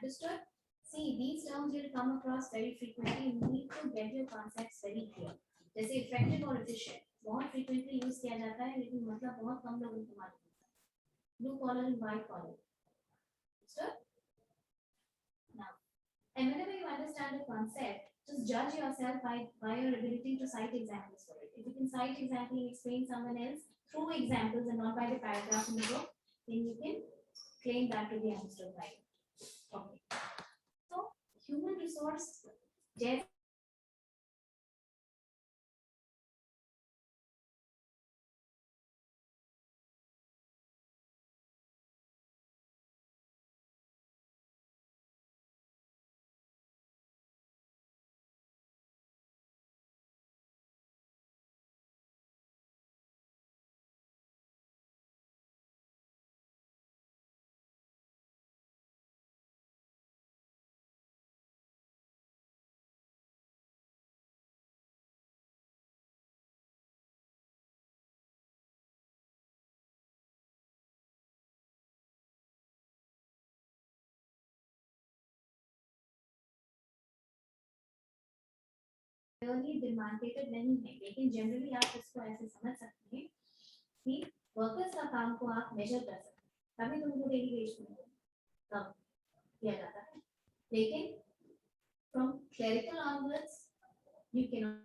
Understood? See, these terms you'll come across very frequently. You need to get your concepts very clear. जैसे effective और efficient बहुत frequently use किया जाता है, लेकिन मतलब बहुत कम लोगों को मालूम होता है. Blue collar and white collar. Understood? Now, and whenever you understand a concept, just judge yourself by your ability to cite examples for it. If you can cite example and explain someone else through examples and not by the paragraph in the book, then you can claim that to be understood by you. Okay. So, human resource, जैसे really demarcated नहीं है, लेकिन generally आप इसको ऐसे समझ सकते हैं कि वर्कर्स का काम को आप मेजर कर सकते हैं, तभी तो उनको डेली वेज में कम किया जाता है. लेकिन from clerical onwards, you cannot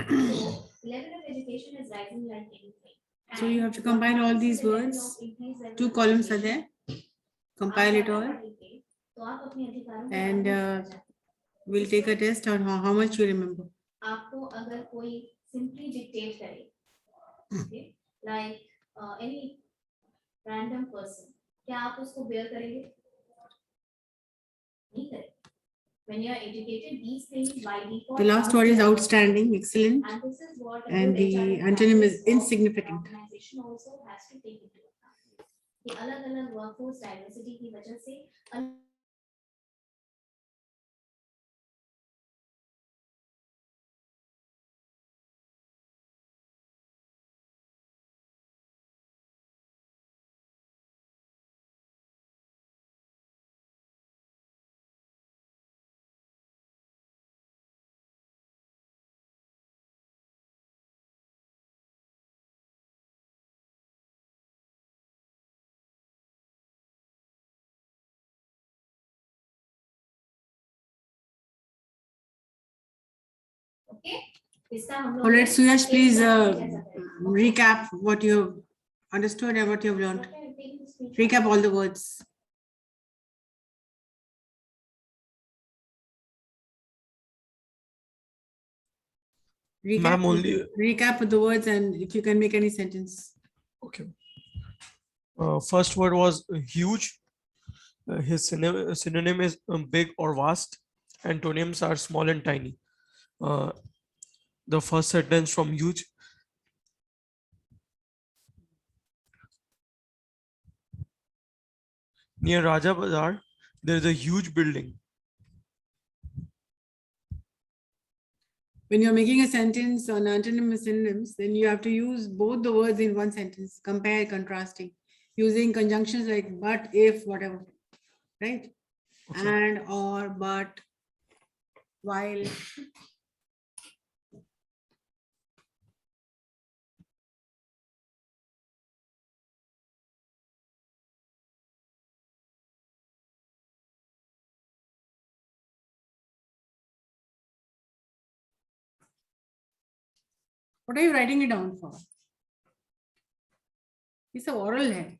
So level of education is rising like anything. So you have to combine all these words. 2 columns are there. Compile it all. And we'll take a test on how much you remember. आपको अगर कोई simply dictate करे, okay, like any random person, क्या आप उसको bear करेंगे? नहीं करेंगे. When you are educated, these things by default. The last word is outstanding, excellent, and this is what and the antonym is insignificant. Organization also has to take into account. कि अलग-अलग workforce diversity की वजह से okay. All right, Suyash, please recap what you've understood and what you've learned. Recap all the words. Recap the words, and if you can make any sentence. Okay. First word was huge. His synonym is big or vast. Antonyms are small and tiny. The first sentence from huge. Near Raja Bazar, there is a huge building. When you're making a sentence on antonyms and synonyms, then you have to use both the words in one sentence, compare, contrasting, using conjunctions like but, if, whatever, right? Okay. And, or, but, while. What are you writing it down for? It's a oral है.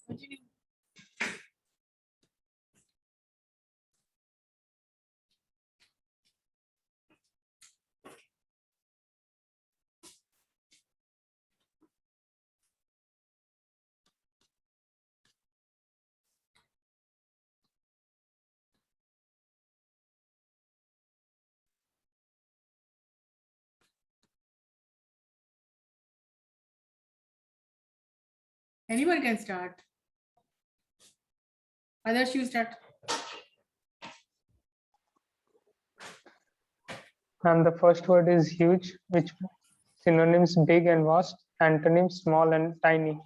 Continue. Anyone can start. Others, you start. And the first word is huge, which synonyms big and vast, antonyms small and tiny.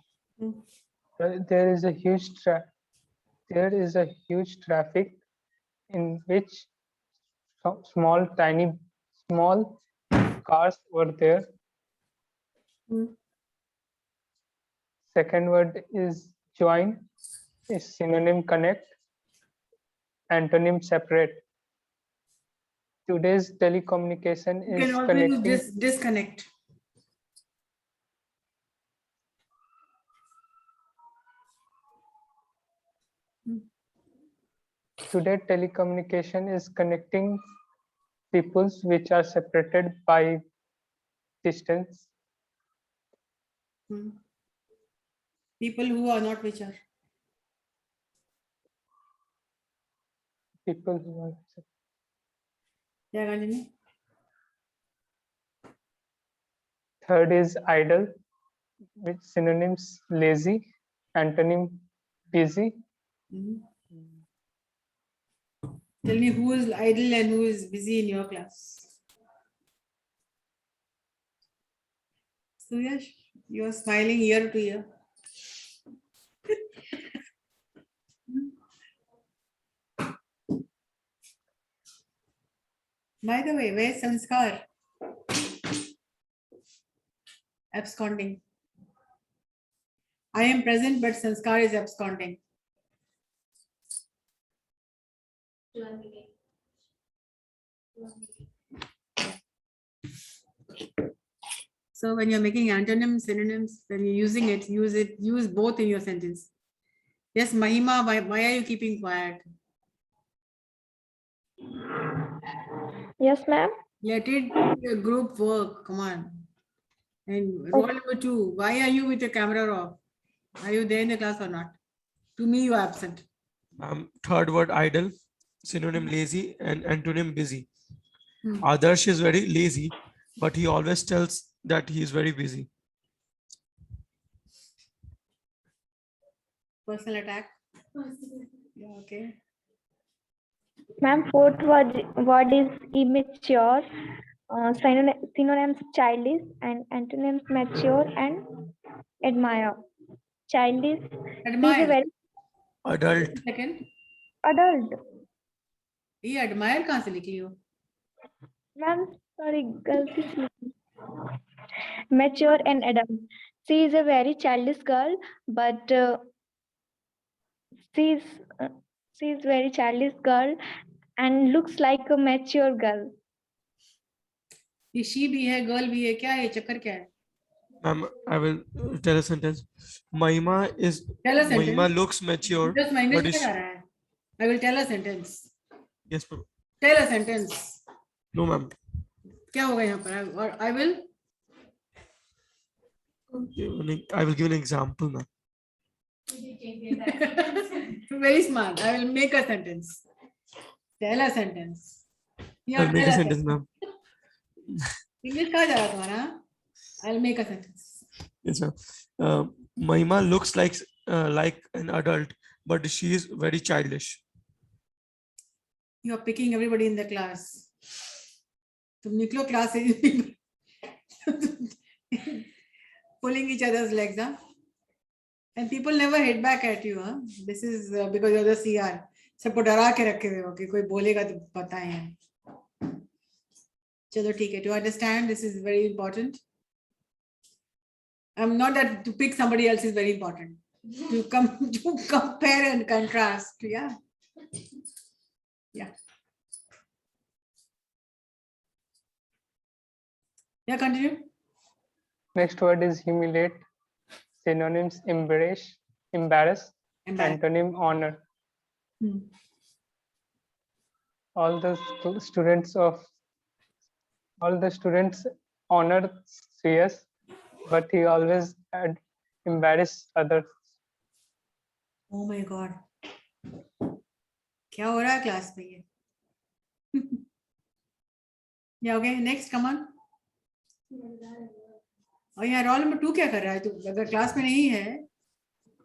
There is a huge traffic in which small cars were there. Second word is join, is synonym connect, antonym separate. Today's telecommunication You is can also connecting. use disconnect. Today, telecommunication is connecting peoples which are separated by distance. People who are not which are. People who are. Yeah, continue. Third is idle, with synonyms lazy, antonym busy. Tell me who is idle and who is busy in your class. Suyash, you are smiling ear to ear. By the way, where's Sanskar? Absconding. I am present, but Sanskar is absconding. To a meeting. To a meeting. So when you're making antonyms, synonyms, when you're using it, use both in your sentence. Yes, Mahima, why are you keeping quiet? Yes, ma'am. Let it be a group work. Come on. And role number 2, why are you with your camera off? Are you there in the class or not? To me, you are absent. Third word idle, synonym lazy, and antonym busy. Hmm. Adarsh is very lazy, but he always tells that he is very busy. Personal attack. Yeah, okay. Ma'am, fourth word is immature. Synonyms childish and antonyms mature and admire. Childish is a Admire. very Adult, Second. adult. ये admire कहाँ से निकली हो? Ma'am, sorry, गलती से लिखी. Mature and adult. She is a very childish girl, but she is very childish girl and looks like a mature girl. ये she भी है, girl भी है, क्या है, चक्कर क्या है? ma'am, I will tell a sentence. Mahima Tell a sentence. Mahima looks mature, Just my English but में is जा रहा है. I will tell a sentence. yes, ma'am. Tell a sentence. No, ma'am. क्या होगा यहाँ पर? Or I will. I will give an example, ma'am. Very smart. I will make a sentence. Tell a sentence. Yeah, I'll make tell a sentence, ma'am. English कहाँ जा रहा है तुम्हारा? I'll make a sentence. Yes, sir. Mahima looks like an adult, but she is very childish. You are picking everybody in the class. तुम निकलो class से. Pulling each other's legs, huh? And people never hit back at you, huh? This is because you're the CR. सबको डरा के रखे हुए हो कि कोई बोलेगा तो बताएं. चलो ठीक है. To understand, this is very important. I'm not that to pick somebody else is very important. To compare and contrast. Yeah. Yeah. Yeah, continue. Next word is humiliate. Synonyms embrace, embarrass, antonym honor. Hmm. All the students honor CS, but he always embarrass others. Oh my God. क्या हो रहा है class में ये? Yeah, okay. Next, come on. और यहाँ roll number 2 क्या कर रहा है? तू अगर क्लास में नहीं है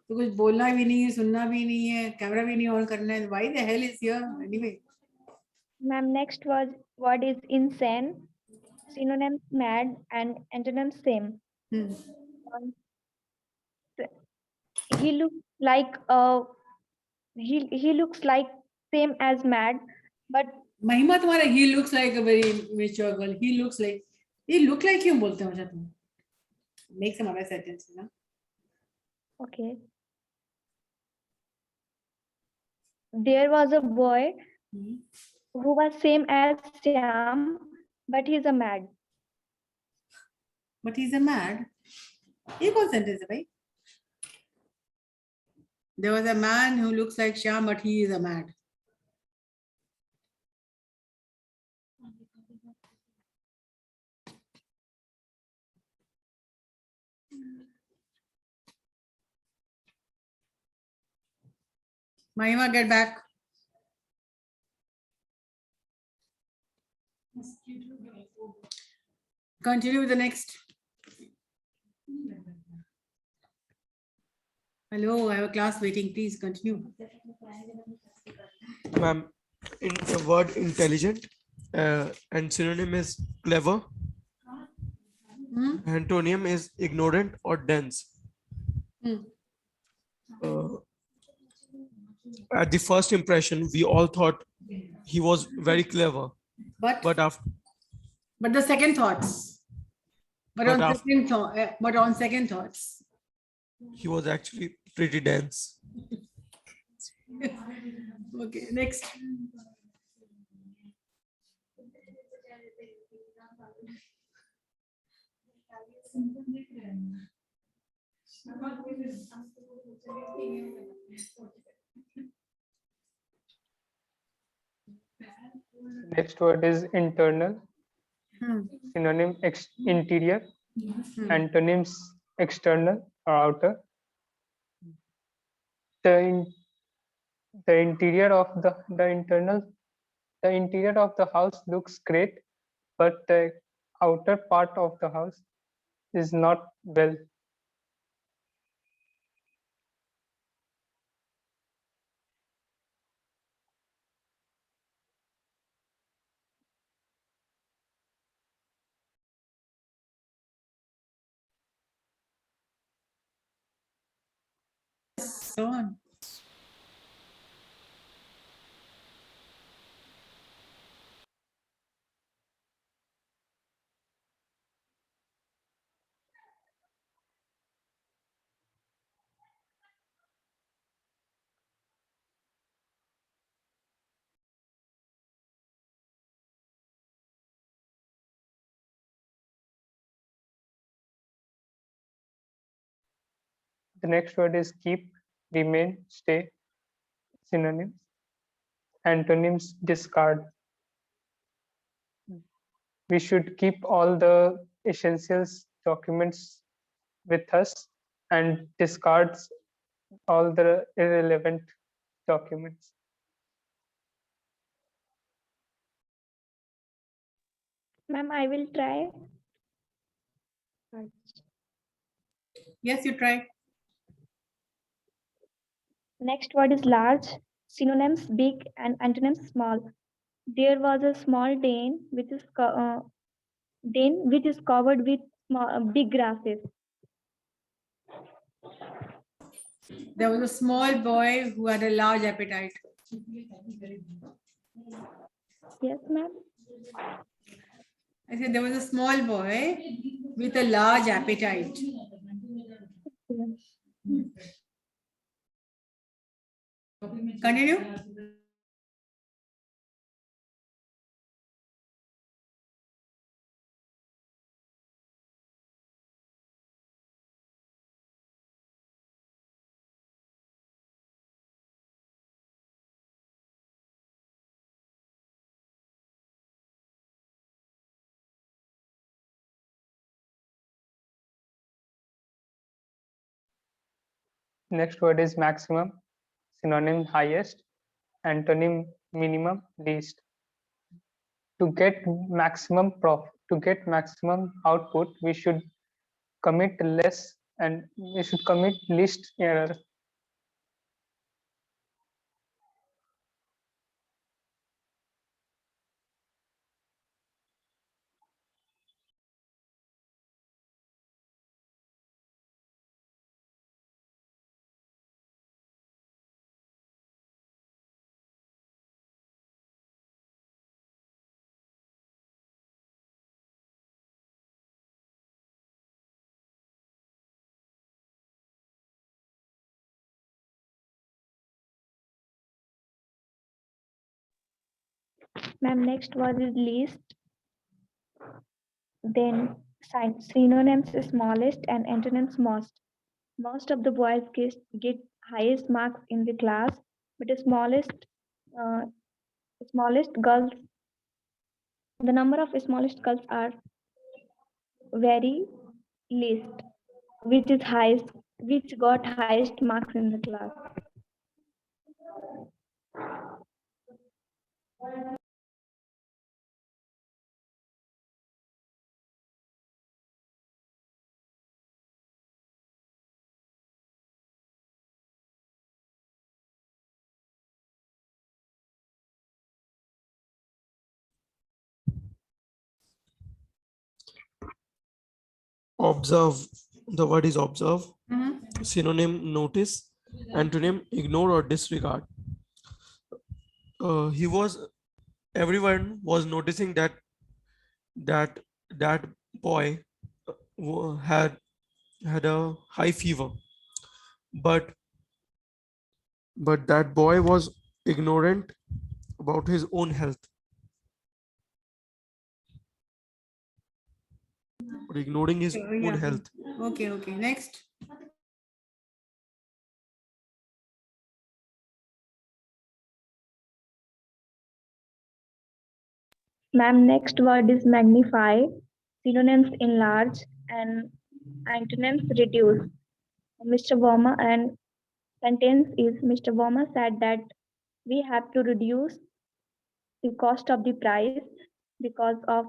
तो कुछ बोलना भी नहीं है, सुनना भी नहीं है, कैमरा भी नहीं ऑन करना है. Why the hell is here anyway? Ma'am, next word is insane. Synonyms mad and antonyms same. Hmm. He looks like he looks like same as mad, but महिमा तुम्हारा he looks like a very mature girl. He looks like. ये look like क्यों बोलते हो तुम? Make some other sentences, ना? okay. There was a boy who was same as Shyam, but he's a mad. But he's a mad. ये कौन sentence है भाई? There was a man who looks like Shyam, but he is a mad. Mahima, get back. Continue with the next. Hello, I have a class waiting. Please continue. Ma'am, in the word intelligent, and synonym is clever. Hmm? Antonym is ignorant or dense. Hmm. At the first impression, we all thought he was very clever, But after the second thoughts. But on second thoughts. he was actually pretty dense. Okay, next. Next word is internal. Hmm. Synonym interior. Hmm. Antonyms external or outer. The interior of the interior of the house looks great, but the outer part of the house is not well. So on. The next word is keep, remain, stay. Synonyms. Antonyms discard. We should keep all the essentials documents with us and discards all the irrelevant documents. Ma'am, I will try. Yes, you try. Next word is large. Synonyms big and antonyms small. There was a small den which is covered with big grasses. There was a small boy who had a large appetite. Yes, ma'am. I said there was a small boy with a large appetite. Continue. Next word is maximum. Synonym highest. Antonym minimum, least. To get maximum output, we should commit less and we should commit least error. Ma'am, next word is least. Then synonyms is smallest and antonyms most. Most of the boys get highest marks in the class, but the smallest girls, the number of smallest girls are very least, which got highest marks in the class. Observe. The word is observe. Mhm. Synonym notice. Antonym ignore or disregard. Everyone was noticing that that boy had a high fever, but that boy was ignorant about his own health. or ignoring his Yeah. own health. Okay, okay. Next. Ma'am, next word is magnify, synonyms enlarge, and antonyms reduce. Mr. Verma and sentence is Mr. Verma said that we have to reduce the cost of the price because of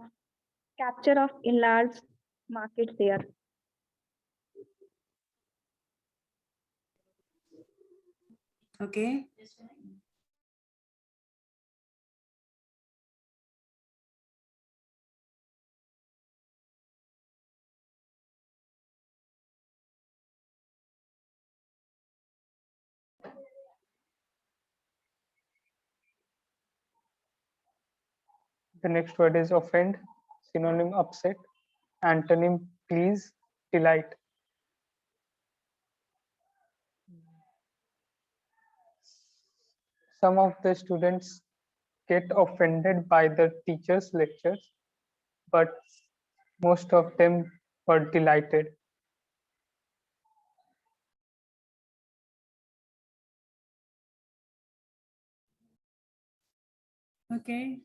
capture of enlarged market share. Okay. The next word is offend, synonym upset, antonym please, delight. Some of the students get offended by the teacher's lectures, but most of them were delighted. Okay.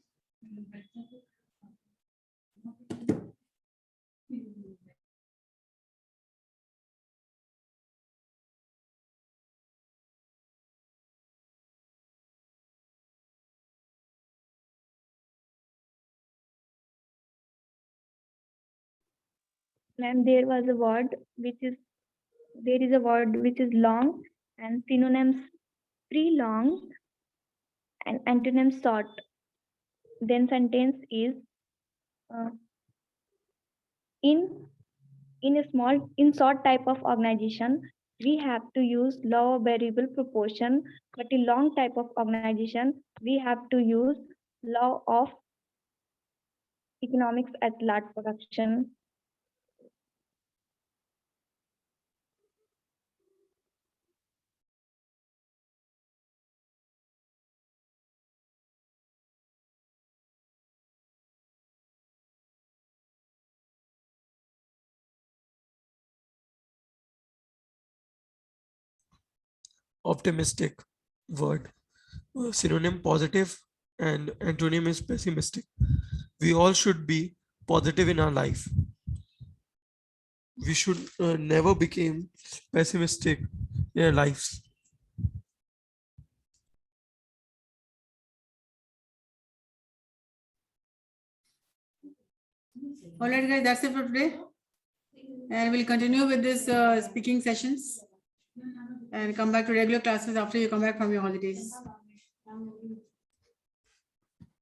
Ma'am, there is a word which is long and synonyms pre-long and antonyms short. Then sentence is uh, in in short type of organization we have to use law of variable proportion, but in long type of organization we have to use law of economics at large production. Optimistic word. Synonym positive and antonym is pessimistic. We all should be positive in our life. We should never become pessimistic in our lives. All right, guys, that's it for today. And we'll continue with this speaking sessions and come back to regular classes after you come back from your holidays.